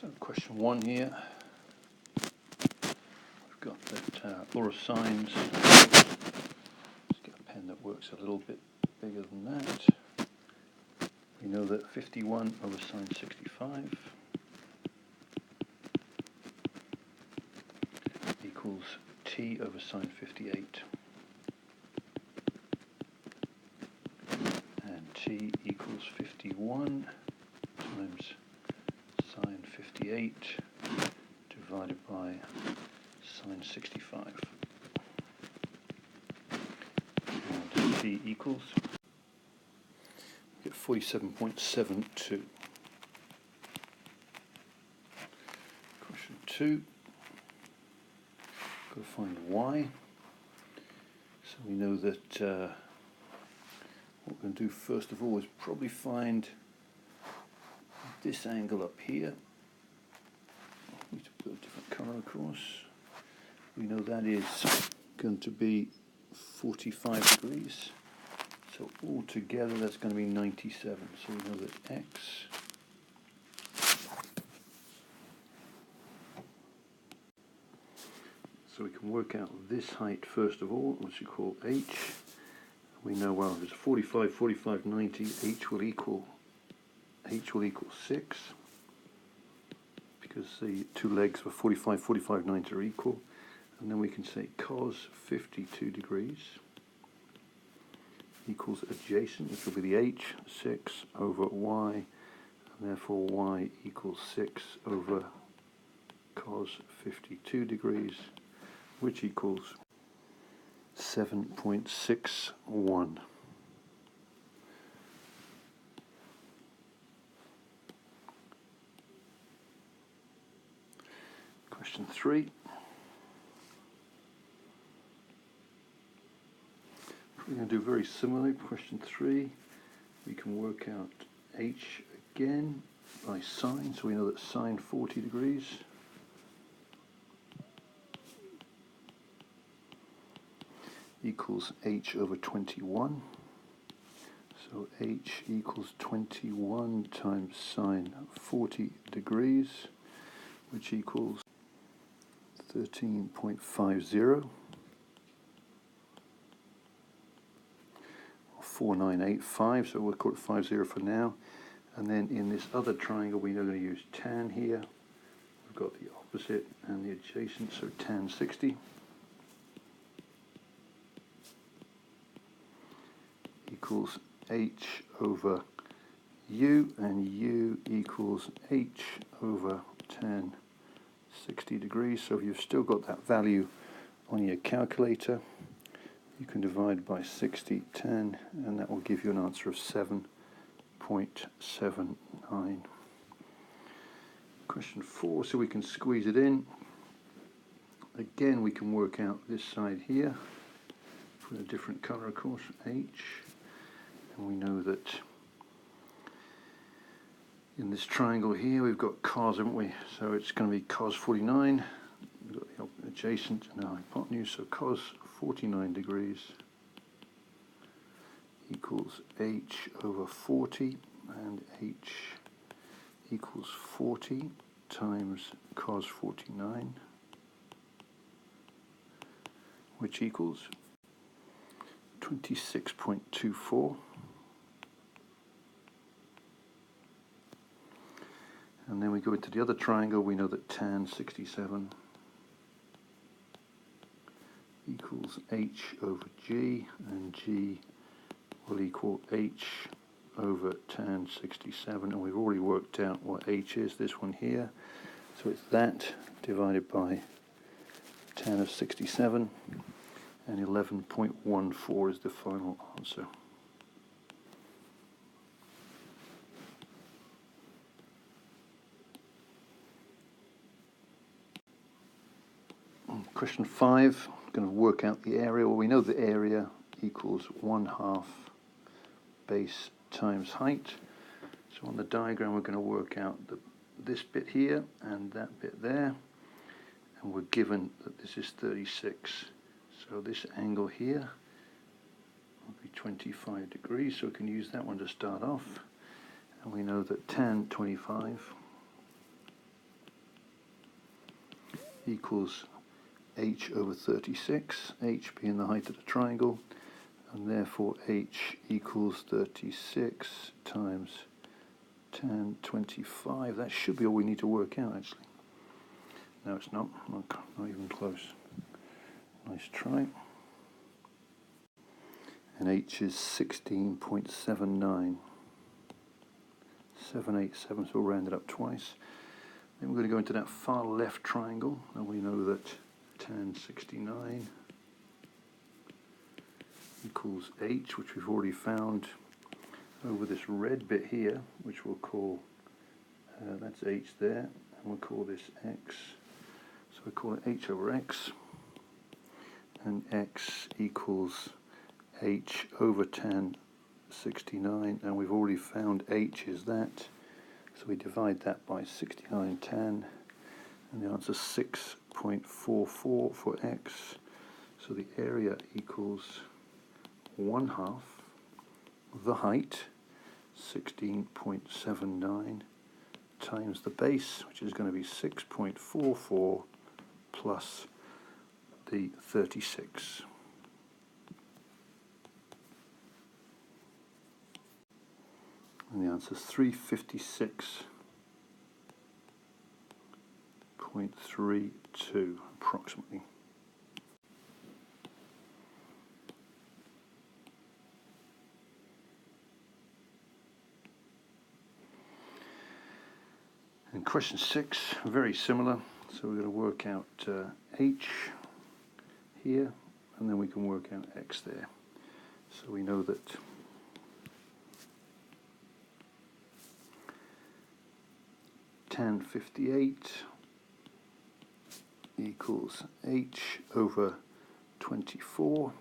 So question 1 here. We've got that law of sines. Let's get a pen that works a little bit bigger than that. We know that 51 over sine 65 equals t over sine 58. And t equals 51 times sine 58 divided by sine 65. And t equals, we get 47.72. Question 2, got to find y. So we know that what we're going to do first of all is probably find this angle up here. We need to put a different colour across. We know that is going to be 45 degrees. So altogether that's going to be 97. So we know that x so we can work out this height first of all, which we call h. We know, well, if it's 45, 45, 90, h will equal 6, because the two legs were 45, 45, 90 are equal. And then we can say cos 52 degrees equals adjacent, which will be the h, 6 over y, and therefore y equals 6 over cos 52 degrees, which equals 7.61. Question 3. We're going to do very similarly. Question 3, we can work out h again by sine. So we know that sine 40 degrees equals h over 21. So h equals 21 times sine 40 degrees, which equals 13.50. 4985, so we'll call it 50 for now. And then in this other triangle we're going to use tan here. We've got the opposite and the adjacent, so tan 60 equals h over u, and u equals h over tan 60 degrees. So if you've still got that value on your calculator, you can divide by 60 tan, and that will give you an answer of 7.79. Question 4, so we can squeeze it in. Again, we can work out this side here with a different colour, of course, h. And we know that in this triangle here we've got cos, haven't we? So it's going to be cos 49. We've got the adjacent and the hypotenuse, so cos 49 degrees equals h over 40, and h equals 40 times cos 49, which equals 26.24. And then we go into the other triangle. We know that tan 67 equals h over g, and g will equal h over tan 67, and we've already worked out what h is, this one here, so it's that divided by tan of 67, and 11.14 is the final answer. Question 5, I'm going to work out the area. Well, we know the area equals 1/2 base times height. So on the diagram we're going to work out this bit here and that bit there, and we're given that this is 36. So this angle here will be 25 degrees, so we can use that one to start off. And we know that tan 25 equals h over 36, h being the height of the triangle, and therefore h equals 36 times tan 25. That should be all we need to work out, actually. No, it's not. Not even close. Nice try. And h is 16.79. 787, so we'll round it up twice. Then we're going to go into that far left triangle, and we know that tan 69 equals h, which we've already found over this red bit here, which we'll call, that's h there, and we'll call this x. So we call it h over x, and x equals h over tan 69, and we've already found h is that, so we divide that by 69 tan, and the answer is 6.44 for x. So the area equals 1/2 the height, 16.79, times the base, which is going to be 6.44 plus the 36. And the answer is 356.32 approximately. And question 6, very similar. So we're going to work out h here, and then we can work out x there. So we know that tan 58 equals h over 24,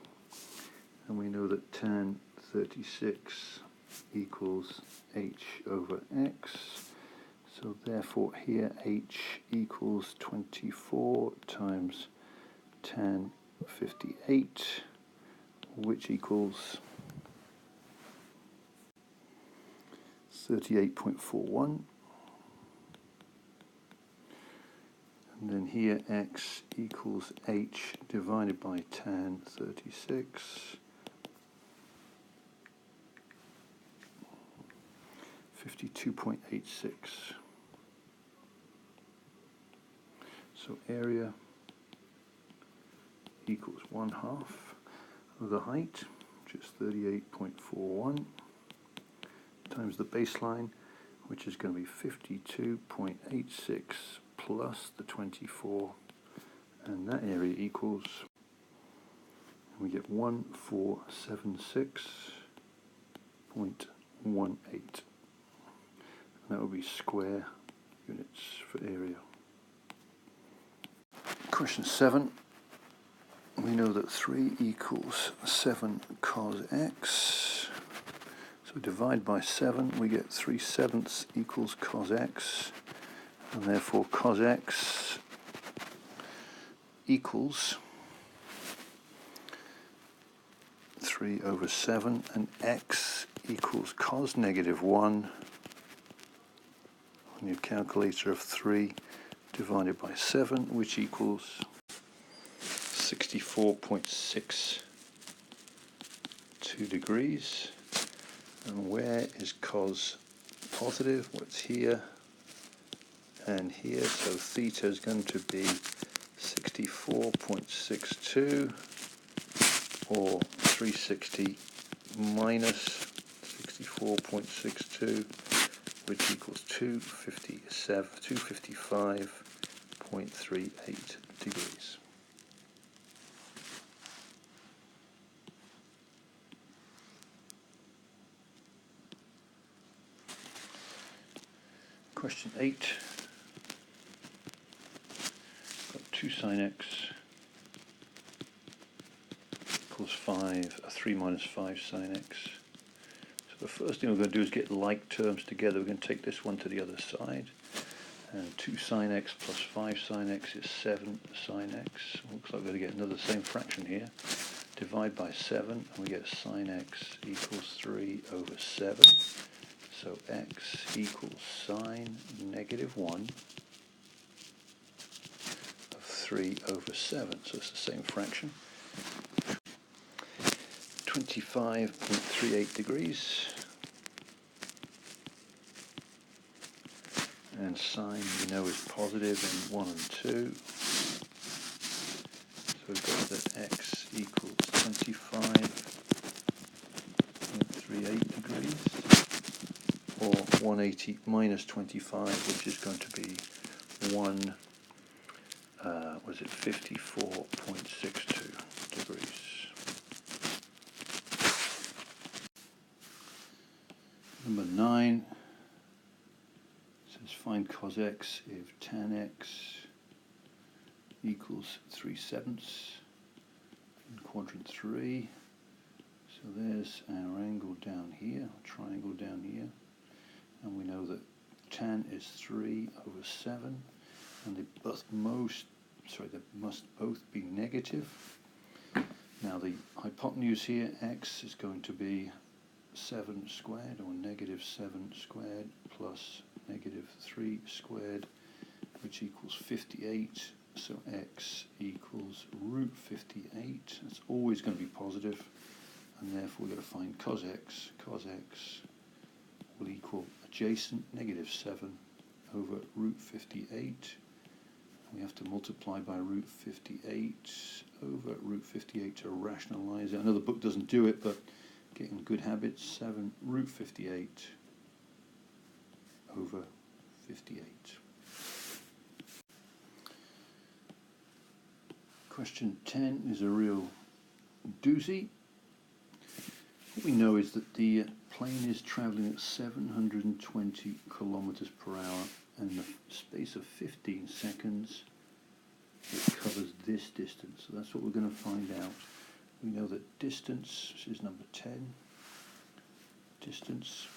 and we know that tan 36 equals h over x. So therefore here h equals 24 times tan 58, which equals 38.41. And then here x equals h divided by tan 36, 52.86. So area equals 1/2 of the height, which is 38.41, times the baseline, which is going to be 52.86 plus the 24, and that area equals, we get 1476.18. That will be square units for area. Question 7. We know that 3 equals 7 cos x. So divide by 7, we get 3/7 equals cos x, and therefore cos x equals 3 over 7, and x equals cos -1 on your calculator of 3 divided by 7, which equals 64.62 degrees. And where is cos positive? Well, it's here and here, so theta is going to be 64.62, or 360 minus 64.62, which equals 255.38 degrees. Question 8. Got 2 sine x equals 5, 3 minus 5 sine x. So the first thing we're going to do is get like terms together. We're going to take this one to the other side. And 2 sine x plus 5 sine x is 7 sine x. Looks like we're going to get another same fraction here. Divide by 7, and we get sine x equals 3 over 7. So x equals sine -1 of 3 over 7, so it's the same fraction. 25.38 degrees. And sine we know is positive in 1 and 2. So we've got that x equals 25.38 degrees, or 180 minus 25, which is going to be 54.62 degrees. Number 9 says find cos x if tan x equals 3/7 in quadrant 3. So there's our angle down here, triangle down here, and we know that tan is 3 over 7, and they must both be negative. Now the hypotenuse here, x, is going to be 7 squared, or negative 7 squared, plus negative 3 squared, which equals 58. So x equals root 58. It's always going to be positive, and therefore we're going to find cos x. Cos x will equal adjacent negative 7 over root 58. We have to multiply by root 58 over root 58 to rationalize it. I know the book doesn't do it, but getting good habits, 7 root 58 over 58. Question 10 is a real doozy. What we know is that the plane is travelling at 720 kilometers per hour, and in the space of 15 seconds it covers this distance. So that's what we're going to find out. We know that distance, this is number 10, distance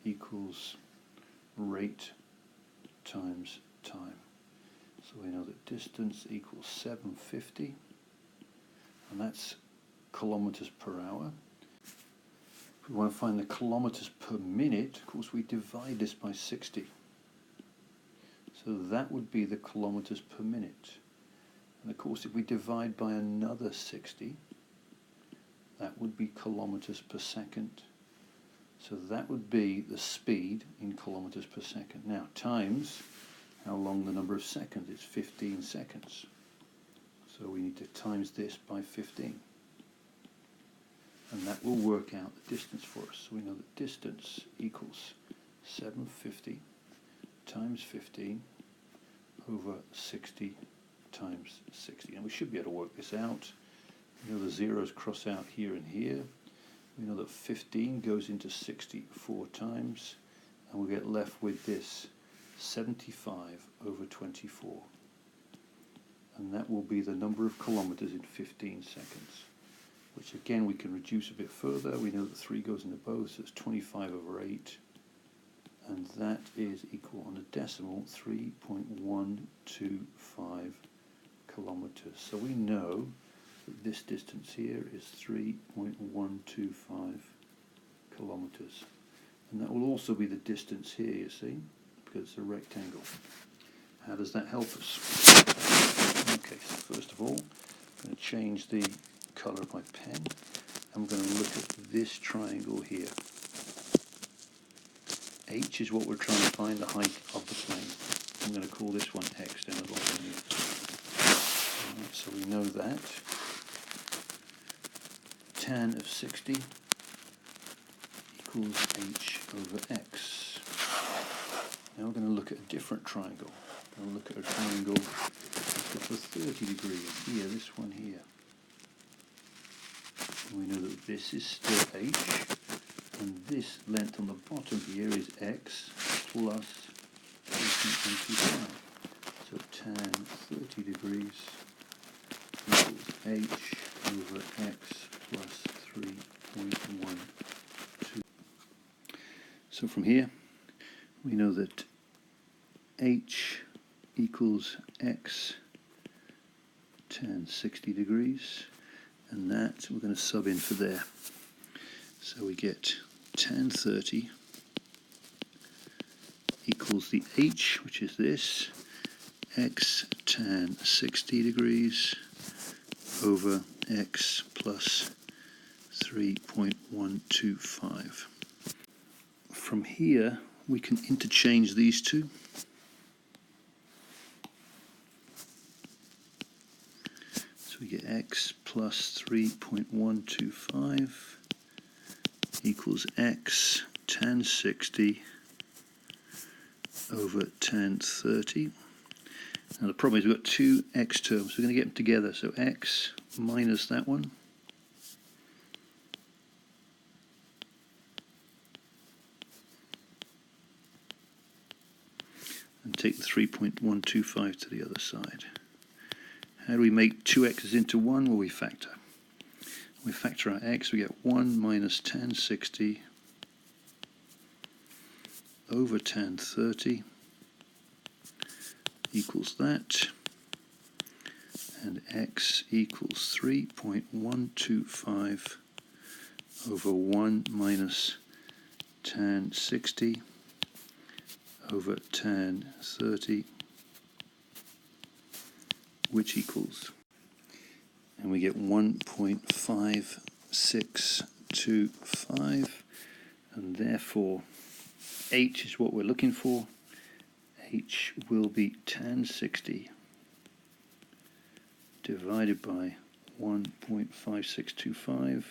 equals rate times time. So we know that distance equals 750, and that's kilometers per hour. If we want to find the kilometers per minute, of course we divide this by 60. So that would be the kilometers per minute. And of course if we divide by another 60, that would be kilometers per second. So that would be the speed in kilometers per second. Now times how long the number of seconds is, 15 seconds. So we need to times this by 15. And that will work out the distance for us. So we know that distance equals 750 times 15 over 60 times 60. And we should be able to work this out. We know the zeros cross out here and here. We know that 15 goes into 60 4 times, and we'll get left with this 75 over 24. And that will be the number of kilometers in 15 seconds, which again we can reduce a bit further. We know that 3 goes into both, so it's 25 over 8, and that is equal on a decimal 3.125 kilometers. So we know that this distance here is 3.125 kilometers, and that will also be the distance here, you see, because it's a rectangle. How does that help us? Okay, so first of all, I'm going to change the colour of my pen. I'm going to look at this triangle here. H is what we're trying to find, the height of the plane. I'm going to call this one X down the bottom here. Right, so we know that. Tan of 60 equals H over X. Now we're going to look at a different triangle. We're going to look at a triangle that's for 30 degrees. Here, this one here. And we know that this is still H, and this length on the bottom here is X plus 25. So tan 30 degrees equals H over X plus 3.12. So from here, we know that H equals X tan 60 degrees, and that we're going to sub in for there. So we get tan 30 equals the H, which is this, x tan 60 degrees over x plus 3.125. From here we can interchange these two. So we get x plus 3.125 equals x tan 60 over tan 30. Now the problem is we've got two x terms, we're going to get them together, so x minus that one, and take the 3.125 to the other side. How do we make two x's into one? Well, we factor. We factor our x, we get 1 minus tan 60 over tan 30 equals that, and x equals 3.125 over 1 minus tan 60 over tan 30, which equals, and we get 1.5625, and therefore h is what we're looking for. H will be tan 60 divided by 1.5625,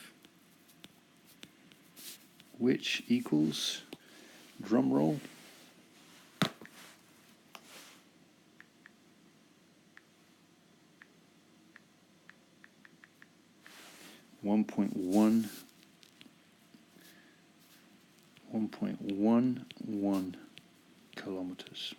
which equals, drum roll, 1.11 kilometers.